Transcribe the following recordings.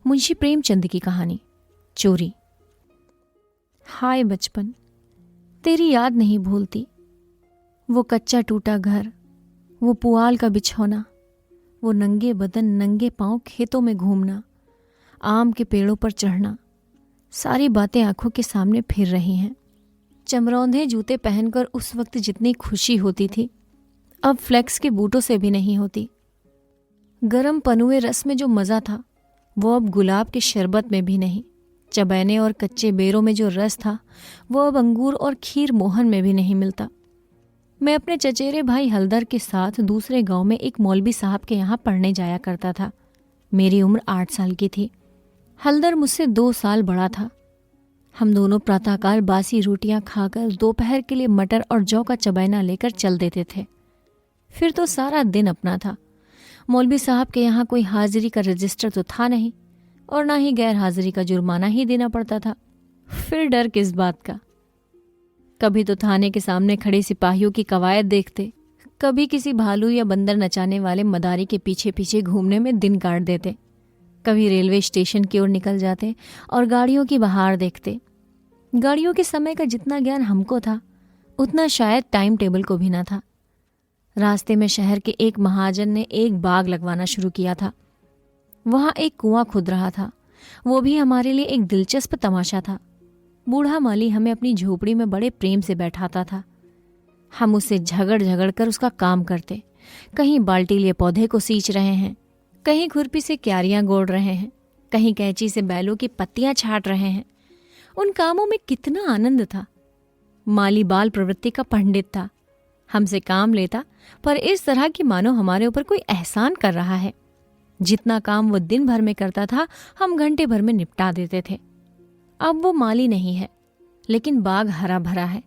मुंशी प्रेमचंद की कहानी चोरी। हाय बचपन, तेरी याद नहीं भूलती। वो कच्चा टूटा घर, वो पुआल का बिछौना, वो नंगे बदन नंगे पांव खेतों में घूमना, आम के पेड़ों पर चढ़ना, सारी बातें आंखों के सामने फिर रही हैं। चमरौंधे जूते पहनकर उस वक्त जितनी खुशी होती थी, अब फ्लेक्स के बूटों से भी नहीं होती। गरम पनुए रस में जो मज़ा था, वो अब गुलाब के शरबत में भी नहीं। चबैने और कच्चे बेरों में जो रस था, वो अब अंगूर और खीर मोहन में भी नहीं मिलता। मैं अपने चचेरे भाई हलदर के साथ दूसरे गांव में एक मौलवी साहब के यहाँ पढ़ने जाया करता था। मेरी उम्र 8 साल की थी। हलदर मुझसे 2 साल बड़ा था। हम दोनों प्रातःकाल बासी रोटियां खाकर दोपहर के लिए मटर और जौ का चबैना लेकर चल देते थे। फिर तो सारा दिन अपना था। मौलवी साहब के यहाँ कोई हाजिरी का रजिस्टर तो था नहीं, और ना ही गैर हाजिरी का जुर्माना ही देना पड़ता था। फिर डर किस बात का। कभी तो थाने के सामने खड़े सिपाहियों की कवायद देखते, कभी किसी भालू या बंदर नचाने वाले मदारी के पीछे पीछे घूमने में दिन काट देते, कभी रेलवे स्टेशन की ओर निकल जाते और गाड़ियों की बहार देखते। गाड़ियों के समय का जितना ज्ञान हमको था, उतना शायद टाइम टेबल को भी ना था। रास्ते में शहर के एक महाजन ने एक बाग लगवाना शुरू किया था। वहां एक कुआं खुद रहा था। वो भी हमारे लिए एक दिलचस्प तमाशा था। बूढ़ा माली हमें अपनी झोपड़ी में बड़े प्रेम से बैठाता था। हम उससे झगड़ झगड़ कर उसका काम करते। कहीं बाल्टी लिए पौधे को सींच रहे हैं, कहीं खुरपी से क्यारियां गोड़ रहे हैं, कहीं कैंची से बैलों की पत्तियां छाट रहे हैं। उन कामों में कितना आनंद था। माली बाल प्रवृत्ति का पंडित था। हमसे काम लेता, पर इस तरह की मानो हमारे ऊपर कोई एहसान कर रहा है। जितना काम वो दिन भर में करता था, हम घंटे भर में निपटा देते थे। अब वो माली नहीं है, लेकिन बाग हरा भरा है।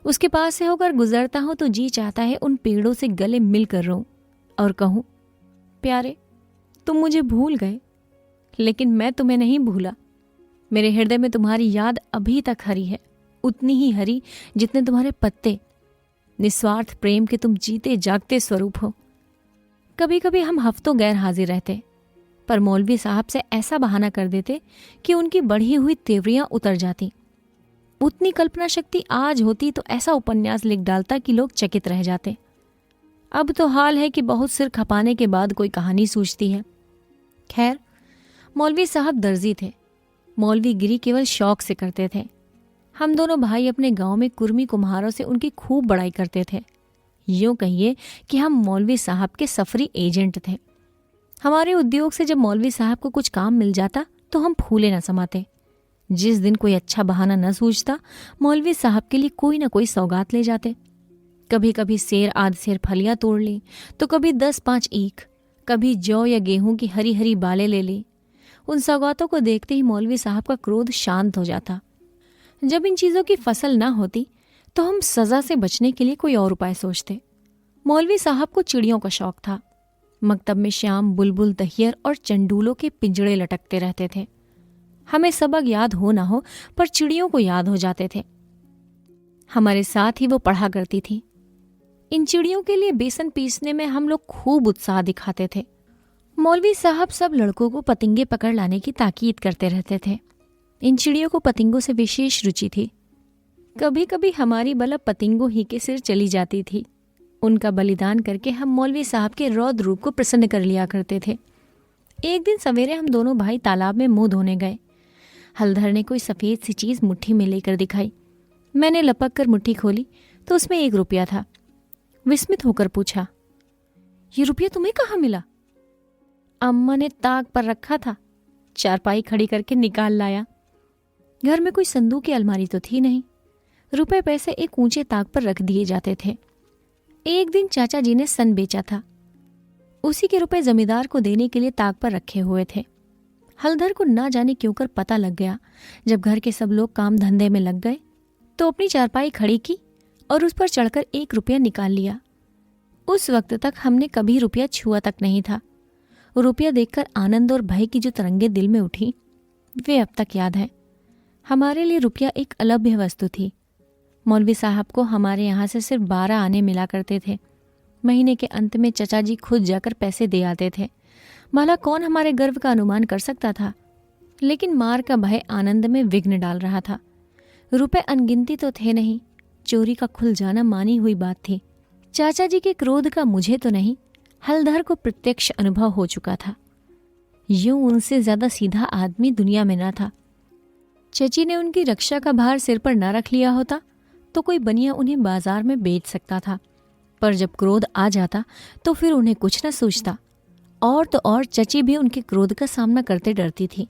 उसके पास से होकर गुजरता हूं तो जी चाहता है उन पेड़ों से गले मिल कर रहूं और कहूं, प्यारे, तुम मुझे भूल गए, लेकिन मैं तुम्हें नहीं भूला। मेरे हृदय में तुम्हारी याद अभी तक हरी है, उतनी ही हरी जितने तुम्हारे पत्ते। निस्वार्थ प्रेम के तुम जीते जागते स्वरूप हो। कभी कभी हम हफ्तों गैर हाजिर रहते, पर मौलवी साहब से ऐसा बहाना कर देते कि उनकी बढ़ी हुई तेवरियां उतर जाती। उतनी कल्पना शक्ति आज होती तो ऐसा उपन्यास लिख डालता कि लोग चकित रह जाते। अब तो हाल है कि बहुत सिर खपाने के बाद कोई कहानी सूझती है। खैर, मौलवी साहब दर्जी थे। मौलवीगिरी केवल शौक से करते थे। हम दोनों भाई अपने गांव में कुर्मी कुम्हारों से उनकी खूब बड़ाई करते थे। यूं कहिए कि हम मौलवी साहब के सफरी एजेंट थे। हमारे उद्योग से जब मौलवी साहब को कुछ काम मिल जाता तो हम फूले न समाते। जिस दिन कोई अच्छा बहाना न सूझता, मौलवी साहब के लिए कोई न कोई सौगात ले जाते। कभी कभी सेर आध सेर फलियां तोड़ ली, तो कभी 10-5 ईख, कभी जौ या गेहूं की हरी हरी बालें ले ली। उन सौगातों को देखते ही मौलवी साहब का क्रोध शांत हो जाता। जब इन चीज़ों की फसल ना होती तो हम सज़ा से बचने के लिए कोई और उपाय सोचते। मौलवी साहब को चिड़ियों का शौक था। मकतब में शाम बुलबुल, दहियर और चंडूलों के पिंजड़े लटकते रहते थे। हमें सबक याद हो ना हो, पर चिड़ियों को याद हो जाते थे। हमारे साथ ही वो पढ़ा करती थी। इन चिड़ियों के लिए बेसन पीसने में हम लोग खूब उत्साह दिखाते थे। मौलवी साहब सब लड़कों को पतंगे पकड़ लाने की ताकीद करते रहते थे। इन चिड़ियों को पतंगों से विशेष रुचि थी। कभी कभी हमारी बला पतंगों ही के सिर चली जाती थी। उनका बलिदान करके हम मौलवी साहब के रौद्र रूप को प्रसन्न कर लिया करते थे। एक दिन सवेरे हम दोनों भाई तालाब में मुंह धोने गए। हलधर ने कोई सफ़ेद सी चीज़ मुट्ठी में लेकर दिखाई। मैंने लपक कर मुट्ठी खोली तो उसमें 1 रुपया था। विस्मित होकर पूछा, ये रुपया तुम्हें कहाँ मिला? अम्मा ने ताक पर रखा था, चारपाई खड़ी करके निकाल लाया। घर में कोई संदूक की अलमारी तो थी नहीं। रुपए पैसे एक ऊंचे ताक पर रख दिए जाते थे। एक दिन चाचा जी ने सन बेचा था। उसी के रुपए जमींदार को देने के लिए ताक पर रखे हुए थे। हलधर को ना जाने क्यों कर पता लग गया। जब घर के सब लोग काम धंधे में लग गए तो अपनी चारपाई खड़ी की और उस पर चढ़कर 1 रुपया निकाल लिया। उस वक्त तक हमने कभी रुपया छुआ तक नहीं था। रुपया देखकर आनंद और भय की जो तरंगे दिल में उठी, वे अब तक याद हैं। हमारे लिए रुपया एक अलभ्य वस्तु थी। मौलवी साहब को हमारे यहाँ से सिर्फ 12 आने मिला करते थे। महीने के अंत में चचा जी खुद जाकर पैसे दे आते थे। भला कौन हमारे गर्व का अनुमान कर सकता था लेकिन मार का भय आनंद में विघ्न डाल रहा था। रुपए अनगिनती तो थे नहीं, चोरी का खुल जाना मानी हुई बात थी। चाचा जी के क्रोध का मुझे तो नहीं, हलधर को प्रत्यक्ष अनुभव हो चुका था। यूं उनसे ज्यादा सीधा आदमी दुनिया में न था। चची ने उनकी रक्षा का भार सिर पर न रख लिया होता तो कोई बनिया उन्हें बाजार में बेच सकता था, पर जब क्रोध आ जाता तो फिर उन्हें कुछ न सूझता। और तो और चची भी उनके क्रोध का सामना करते डरती थी।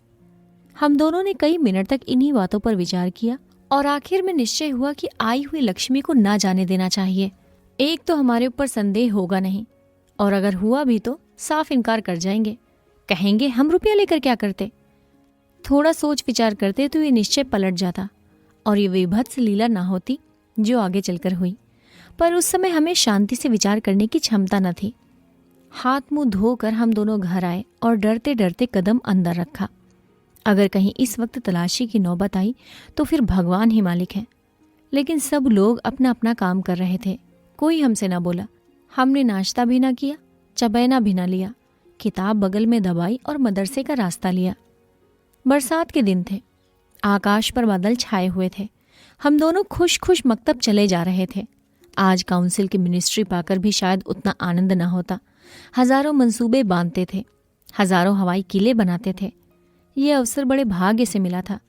हम दोनों ने कई मिनट तक इन्हीं बातों पर विचार किया और आखिर में निश्चय हुआ कि आई हुई लक्ष्मी को ना जाने देना चाहिए। एक तो हमारे ऊपर संदेह होगा नहीं, और अगर हुआ भी तो साफ इनकार कर जाएंगे, कहेंगे हम रुपया लेकर क्या करते। थोड़ा सोच विचार करते तो ये निश्चय पलट जाता और ये विभत्स लीला ना होती जो आगे चलकर हुई। पर उस समय हमें शांति से विचार करने की क्षमता न थी। हाथ मुंह धोकर हम दोनों घर आए और डरते डरते कदम अंदर रखा। अगर कहीं इस वक्त तलाशी की नौबत आई तो फिर भगवान ही मालिक है। लेकिन सब लोग अपना अपना काम कर रहे थे, कोई हमसे ना बोला। हमने नाश्ता भी ना किया, चबैना भी ना लिया, किताब बगल में दबाई और मदरसे का रास्ता लिया। बरसात के दिन थे, आकाश पर बादल छाए हुए थे। हम दोनों खुश खुश मकतब चले जा रहे थे। आज काउंसिल की मिनिस्ट्री पाकर भी शायद उतना आनंद न होता। हजारों मंसूबे बांधते थे, हजारों हवाई किले बनाते थे। ये अवसर बड़े भाग्य से मिला था।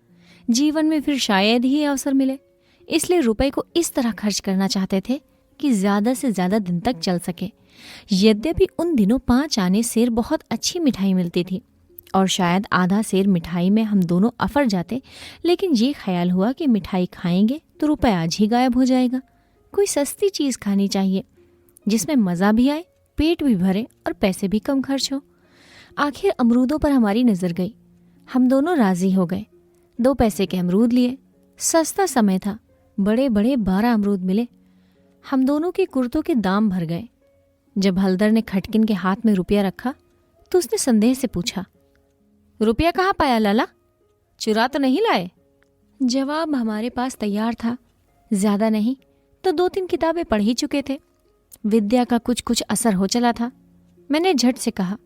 जीवन में फिर शायद ही अवसर मिले, इसलिए रुपए को इस तरह खर्च करना चाहते थे कि ज्यादा से ज्यादा दिन तक चल सके। यद्यपि उन दिनों 5 आने सेर बहुत अच्छी मिठाई मिलती थी और शायद आधा सेर मिठाई में हम दोनों अफर जाते, लेकिन ये ख्याल हुआ कि मिठाई खाएंगे तो रुपए आज ही गायब हो जाएगा। कोई सस्ती चीज खानी चाहिए जिसमें मजा भी आए, पेट भी भरे और पैसे भी कम खर्च हो। आखिर अमरूदों पर हमारी नजर गई। हम दोनों राजी हो गए। 2 पैसे के अमरूद लिए। सस्ता समय था, बड़े बड़े 12 अमरूद मिले। हम दोनों के कुर्तों के दाम भर गए। जब हलदर ने खटकिन के हाथ में रुपया रखा तो उसने संदेह से पूछा, रुपया कहाँ पाया लाला? चुरा तो नहीं लाए? जवाब हमारे पास तैयार था। ज्यादा नहीं तो 2-3 किताबें पढ़ ही चुके थे। विद्या का कुछ कुछ असर हो चला था। मैंने झट से कहा,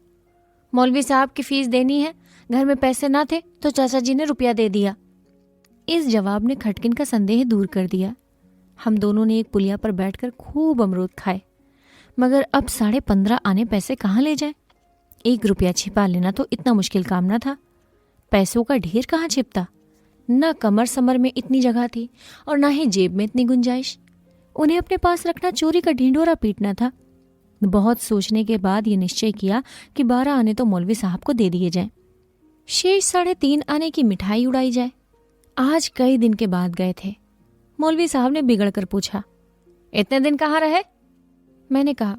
मौलवी साहब की फीस देनी है, घर में पैसे ना थे तो चाचा जी ने रुपया दे दिया। इस जवाब ने खटकिन का संदेह दूर कर दिया। हम दोनों ने एक पुलिया पर बैठकर खूब अमरूद खाए, मगर अब 15.5 आने पैसे कहाँ ले जाए? 1 रुपया छिपा लेना तो इतना मुश्किल काम न था। पैसों का ढेर कहाँ छिपता? न कमर समर में इतनी जगह थी और न ही जेब में इतनी गुंजाइश। उन्हें अपने पास रखना चोरी का ढिंढोरा पीटना था। बहुत सोचने के बाद ये निश्चय किया कि 12 आने तो मौलवी साहब को दे दिए जाएं। शेष 3.5 आने की मिठाई उड़ाई जाए। आज कई दिन के बाद गए थे। मौलवी साहब ने बिगड़ कर पूछा, इतने दिन कहाँ रहे? मैंने कहा,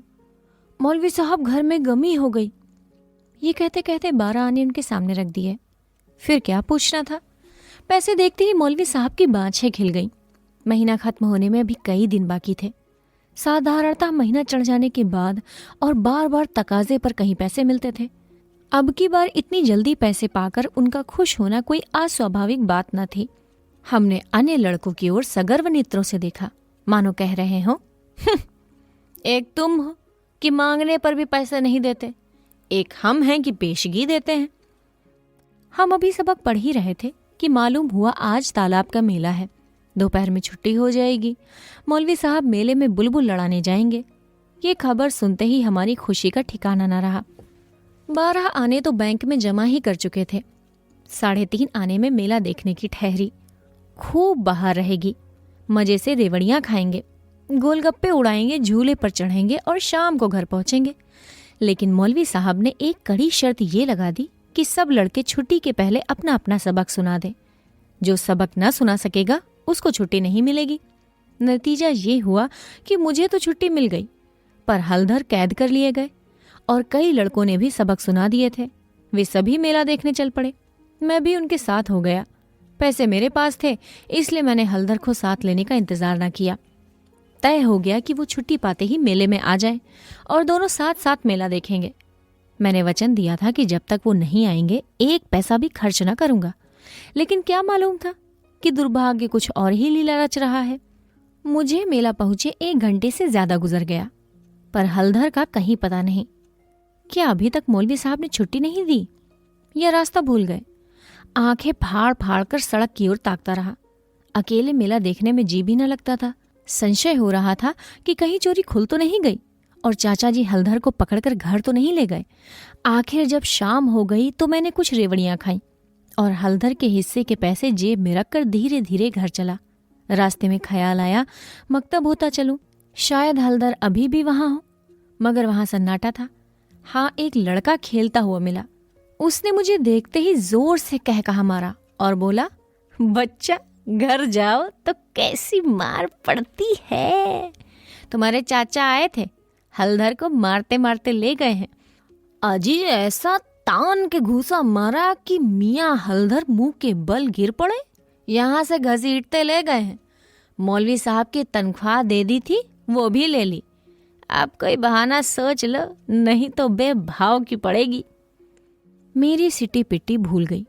मौलवी साहब घर में गमी हो गई। ये कहते कहते 12 आने उनके सामने रख दिए। फिर क्या पूछना था? पैसे देखते ही मौलवी साहब की बाँछें खिल गईं। महीना खत्म होने में अभी कई दिन बाकी थे। साधारणतः महीना चढ़ जाने के बाद और बार बार तकाजे पर कहीं पैसे मिलते थे। अब की बार इतनी जल्दी पैसे पाकर उनका खुश होना कोई अस्वाभाविक बात न थी। हमने अन्य लड़कों की ओर सगर्व नेत्रों से देखा, मानो कह रहे हो, एक तुम हो कि मांगने पर भी पैसे नहीं देते, एक हम हैं कि पेशगी देते हैं। हम अभी सबक पढ़ ही रहे थे कि मालूम हुआ आज तालाब का मेला है। दोपहर में छुट्टी हो जाएगी। मौलवी साहब मेले में बुलबुल लड़ाने जाएंगे। ये खबर सुनते ही हमारी खुशी का ठिकाना न रहा। 12 आने तो बैंक में जमा ही कर चुके थे। 3.5 आने में मेला देखने की ठहरी। खूब बाहर रहेगी, मजे से रेवड़ियां खाएंगे, गोलगप्पे उड़ाएंगे, झूले पर चढ़ेंगे और शाम को घर पहुंचेंगे। लेकिन मौलवी साहब ने एक कड़ी शर्त ये लगा दी कि सब लड़के छुट्टी के पहले अपना अपना सबक सुना दें। जो सबक न सुना सकेगा उसको छुट्टी नहीं मिलेगी। नतीजा ये हुआ कि मुझे तो छुट्टी मिल गई, पर हलधर कैद कर लिए गए और कई लड़कों ने भी सबक सुना दिए थे। वे सभी मेला देखने चल पड़े। मैं भी उनके साथ हो गया। पैसे मेरे पास थे, इसलिए मैंने हलधर को साथ लेने का इंतजार न किया। तय हो गया कि वो छुट्टी पाते ही मेले में आ जाए और दोनों साथ साथ मेला देखेंगे। मैंने वचन दिया था कि जब तक वो नहीं आएंगे 1 पैसा भी खर्च न करूंगा। लेकिन क्या मालूम था कि दुर्भाग्य कुछ और ही लीला रच रहा है। मुझे मेला पहुंचे 1 घंटे से ज्यादा गुजर गया, पर हलधर का कहीं पता नहीं। क्या अभी तक मौलवी साहब ने छुट्टी नहीं दी या रास्ता भूल गए? आंखें फाड़ फाड़ कर सड़क की ओर ताकता रहा। अकेले मेला देखने में जी भी न लगता था। संशय हो रहा था कि कहीं चोरी खुल तो नहीं गई और चाचा जी हलधर को पकड़कर घर तो नहीं ले गए। आखिर जब शाम हो गई तो मैंने कुछ रेवड़ियां खाई और हलधर के हिस्से के पैसे जेब में रखकर धीरे धीरे घर चला। रास्ते में ख्याल आया मकतब होता चलूं, शायद हलधर अभी भी वहां हो, मगर वहां सन्नाटा था। हाँ, एक लड़का खेलता हुआ मिला। उसने मुझे देखते ही जोर से कह कहा मारा और बोला, बच्चा घर जाओ तो कैसी मार पड़ती है। तुम्हारे चाचा आए थे, हलधर को मारते मारते ले गए हैं। अजी ऐसा तान के घूसा मारा कि मियाँ हलधर मुंह के बल गिर पड़े। यहाँ से घसीटते ले गए हैं। मौलवी साहब की तनख्वाह दे दी थी, वो भी ले ली। अब कोई बहाना सोच लो, नहीं तो बेभाव की पड़ेगी। मेरी सिटी पिट्टी भूल गई।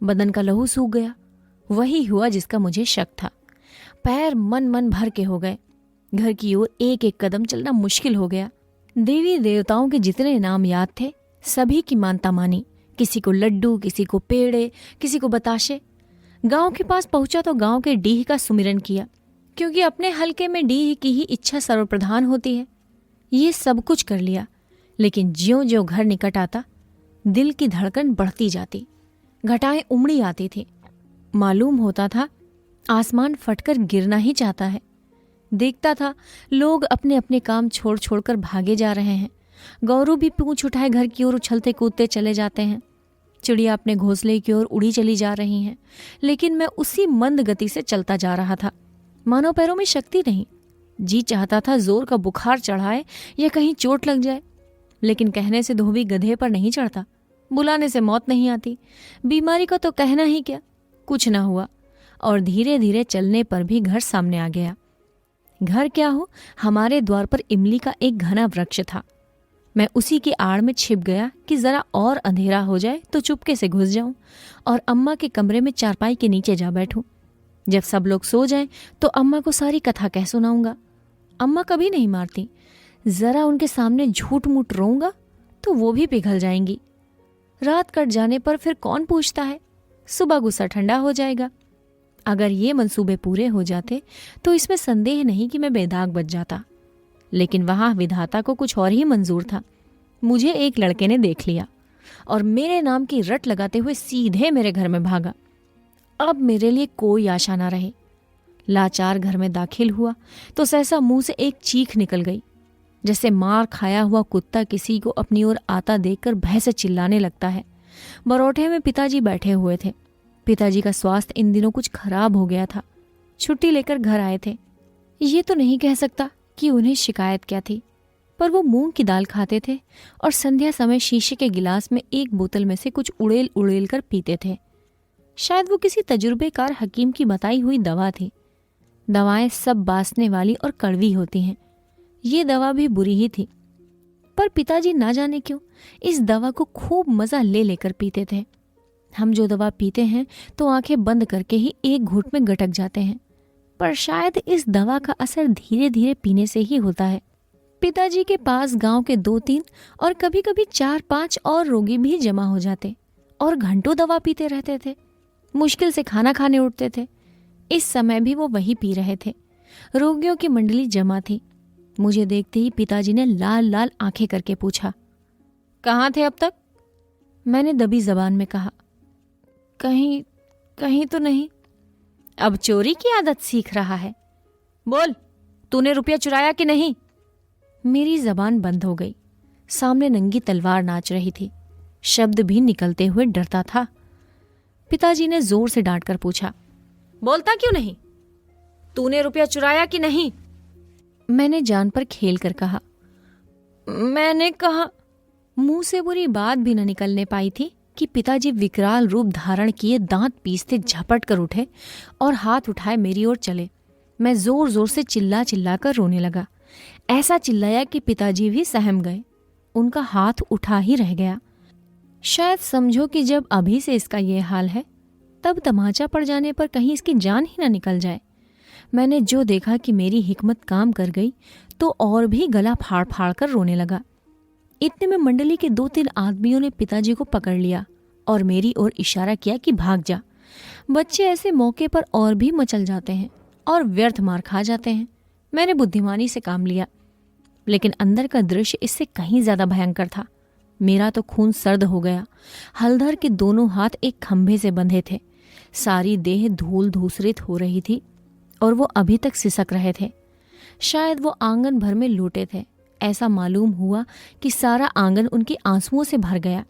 बदन का लहू सूख गया। वही हुआ जिसका मुझे शक था। पैर मन मन भर के हो गए। घर की ओर एक एक कदम चलना मुश्किल हो गया। देवी देवताओं के जितने नाम याद थे सभी की मानता मानी। किसी को लड्डू, किसी को पेड़े, किसी को बताशे। गांव के पास पहुंचा तो गांव के डीह का सुमिरन किया, क्योंकि अपने हलके में डीह की ही इच्छा सर्वप्रधान होती है। ये सब कुछ कर लिया, लेकिन ज्यों ज्यों घर निकट आता दिल की धड़कन बढ़ती जाती, घटाएं उमड़ी आती थी। मालूम होता था आसमान फटकर गिरना ही चाहता है। देखता था लोग अपने अपने काम छोड़ छोड़कर भागे जा रहे हैं। गौरू भी पूंछ उठाए घर की ओर उछलते कूदते चले जाते हैं। चिड़िया अपने घोंसले की ओर उड़ी चली जा रही हैं, लेकिन मैं उसी मंद गति से चलता जा रहा था। मानो पैरों में शक्ति नहीं। जी चाहता था जोर का बुखार चढ़ाए या कहीं चोट लग जाए, लेकिन कहने से धोबी गधे पर नहीं चढ़ता, बुलाने से मौत नहीं आती। बीमारी का तो कहना ही क्या। कुछ ना हुआ और धीरे धीरे चलने पर भी घर सामने आ गया। घर क्या हो, हमारे द्वार पर इमली का एक घना वृक्ष था। मैं उसी की आड़ में छिप गया कि जरा और अंधेरा हो जाए तो चुपके से घुस जाऊं और अम्मा के कमरे में चारपाई के नीचे जा बैठूं। जब सब लोग सो जाएं तो अम्मा को सारी कथा कह सुनाऊंगा। अम्मा कभी नहीं मारती। जरा उनके सामने झूठ मूठ रोऊंगा तो वो भी पिघल जाएंगी। रात कट जाने पर फिर कौन पूछता है, सुबह गुस्सा ठंडा हो जाएगा। अगर ये मंसूबे पूरे हो जाते तो इसमें संदेह नहीं कि मैं बेदाग बच जाता। लेकिन वहां विधाता को कुछ और ही मंजूर था। मुझे एक लड़के ने देख लिया और मेरे नाम की रट लगाते हुए सीधे मेरे घर में भागा। अब मेरे लिए कोई आशा ना रही। लाचार घर में दाखिल हुआ तो सहसा मुंह से एक चीख निकल गई, जैसे मार खाया हुआ कुत्ता किसी को अपनी ओर आता देखकर भय से चिल्लाने लगता है। बरौठे में पिताजी बैठे हुए थे। पिताजी का स्वास्थ्य इन दिनों कुछ खराब हो गया था। छुट्टी लेकर घर आए थे। ये तो नहीं कह सकता कि उन्हें शिकायत क्या थी, पर वो मूंग की दाल खाते थे और संध्या समय शीशे के गिलास में एक बोतल में से कुछ उड़ेल उड़ेल कर पीते थे। शायद वो किसी तजुर्बेकार हकीम की बताई हुई दवा थी। दवाएं सब बासने वाली और कड़वी होती हैं। ये दवा भी बुरी ही थी, पर पिताजी ना जाने क्यों इस दवा को खूब मजा ले लेकर पीते थे। हम जो दवा पीते हैं तो आंखें बंद करके ही एक घूंट में गटक जाते हैं, पर शायद इस दवा का असर धीरे धीरे पीने से ही होता है। पिताजी के पास गांव के 2-3 और कभी कभी 4-5 और रोगी भी जमा हो जाते और घंटों दवा पीते रहते थे। मुश्किल से खाना खाने उठते थे। इस समय भी वो वही पी रहे थे। रोगियों की मंडली जमा थी। मुझे देखते ही पिताजी ने लाल लाल आंखें करके पूछा, कहाँ थे अब तक? मैंने दबी जबान में कहा, कहीं कहीं तो नहीं। अब चोरी की आदत सीख रहा है। बोल, तूने रुपया चुराया कि नहीं? मेरी जबान बंद हो गई। सामने नंगी तलवार नाच रही थी। शब्द भी निकलते हुए डरता था। पिताजी ने जोर से डांट कर पूछा, बोलता क्यों नहीं? तूने रुपया चुराया कि नहीं? मैंने जान पर खेल कर कहा, मैंने कहा। मुंह से बुरी बात भी न निकलने पाई थी कि पिताजी विकराल रूप धारण किए दांत पीसते झपट कर उठे और हाथ उठाए मेरी ओर चले। मैं जोर जोर से चिल्ला चिल्ला कर रोने लगा। ऐसा चिल्लाया कि पिताजी भी सहम गए। उनका हाथ उठा ही रह गया। शायद समझो कि जब अभी से इसका ये हाल है, तब तमाचा पड़ जाने पर कहीं इसकी जान ही ना निकल जाए। मैंने जो देखा कि मेरी हिकमत काम कर गई तो और भी गला फाड़ फाड़ कर रोने लगा। इतने में मंडली के 2-3 आदमियों ने पिताजी को पकड़ लिया और मेरी ओर इशारा किया कि भाग जा। बच्चे ऐसे मौके पर और भी मचल जाते हैं और व्यर्थ मार खा जाते हैं। मैंने बुद्धिमानी से काम लिया, लेकिन अंदर का दृश्य इससे कहीं ज्यादा भयंकर था। मेरा तो खून सर्द हो गया। हलधर के दोनों हाथ एक खंभे से बंधे थे। सारी देह धूल धूसरित हो रही थी और वो अभी तक सिसक रहे थे। शायद वो आंगन भर में लूटे थे। ऐसा मालूम हुआ कि सारा आंगन उनके आंसुओं से भर गया।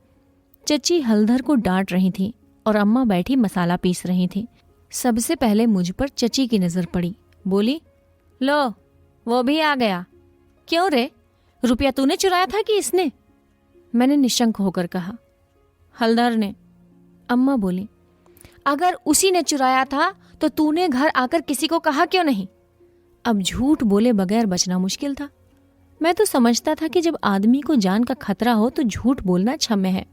चची हलधर को डांट रही थी और अम्मा बैठी मसाला पीस रही थी। सबसे पहले मुझ पर चची की नजर पड़ी। बोली, लो वो भी आ गया। क्यों रे, रुपया तूने चुराया था कि इसने? मैंने निशंक होकर कहा, हलधर ने। अम्मा बोली, अगर उसी ने चुराया था तो तूने घर आकर किसी को कहा क्यों नहीं? अब झूठ बोले बगैर बचना मुश्किल था। मैं तो समझता था कि जब आदमी को जान का खतरा हो तो झूठ बोलना क्षम्य है।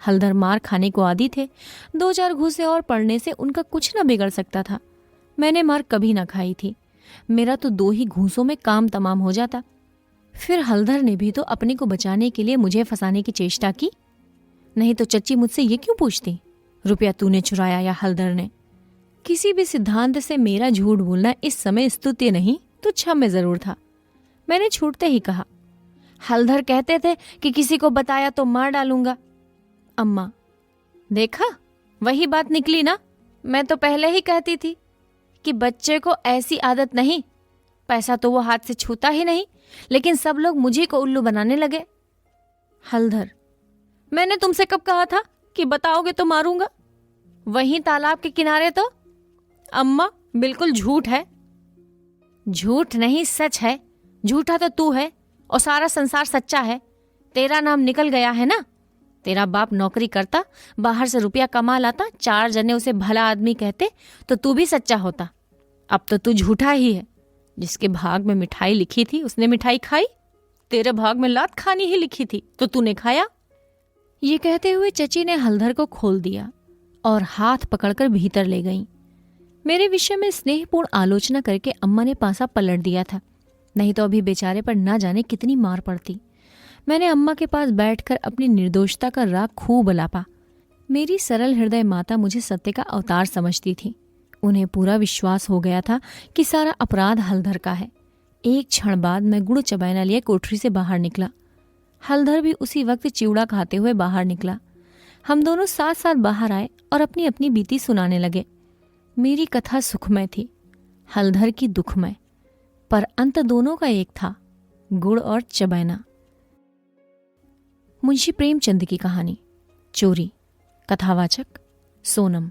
हलधर मार खाने को आदी थे। 2-4 घूंसे और पड़ने से उनका कुछ न बिगड़ सकता था। मैंने मार कभी न खाई थी। मेरा तो 2 ही घूंसों में काम तमाम हो जाता। फिर हलधर ने भी तो अपने को बचाने के लिए मुझे फंसाने की चेष्टा की। नहीं तो चच्ची मुझसे ये क्यों पूछती, रुपया तूने चुराया या हलधर ने? किसी भी सिद्धांत से मेरा झूठ बोलना इस समय स्तुत्य नहीं तो क्षम्य जरूर था। मैंने छूटते ही कहा, हलधर कहते थे कि किसी को बताया तो मार डालूंगा। अम्मा, देखा वही बात निकली ना। मैं तो पहले ही कहती थी कि बच्चे को ऐसी आदत नहीं। पैसा तो वो हाथ से छूता ही नहीं, लेकिन सब लोग मुझे को उल्लू बनाने लगे। हलधर, मैंने तुमसे कब कहा था कि बताओगे तो मारूंगा? वहीं तालाब के किनारे तो। अम्मा, बिल्कुल झूठ है। झूठ नहीं, सच है। झूठा तो तू है और सारा संसार सच्चा है। तेरा नाम निकल गया है ना। तेरा बाप नौकरी करता, बाहर से रुपया कमा लाता, 4 जने उसे भला आदमी कहते तो तू भी सच्चा होता। अब तो तू झूठा ही है। जिसके भाग में मिठाई लिखी थी उसने मिठाई खाई। तेरे भाग में लात खानी ही लिखी थी तो तूने खाया। ये कहते हुए चची ने हलधर को खोल दिया और हाथ पकड़कर भीतर ले गईं। मेरे विषय में स्नेहपूर्ण आलोचना करके अम्मा ने पासा पलट दिया था, नहीं तो अभी बेचारे पर ना जाने कितनी मार पड़ती। मैंने अम्मा के पास बैठकर अपनी निर्दोषता का राग खूब अलापा। मेरी सरल हृदय माता मुझे सत्य का अवतार समझती थी। उन्हें पूरा विश्वास हो गया था कि सारा अपराध हलधर का है। एक क्षण बाद मैं गुड़ चबाना लिए कोठरी से बाहर निकला। हलधर भी उसी वक्त चिवड़ा खाते हुए बाहर निकला। हम दोनों साथ साथ बाहर आए और अपनी अपनी बीती सुनाने लगे। मेरी कथा सुखमय थी, हलधर की दुखमय, पर अंत दोनों का एक था, गुड़ और चबैना। मुंशी प्रेमचंद की कहानी। चोरी। कथावाचक सोनम।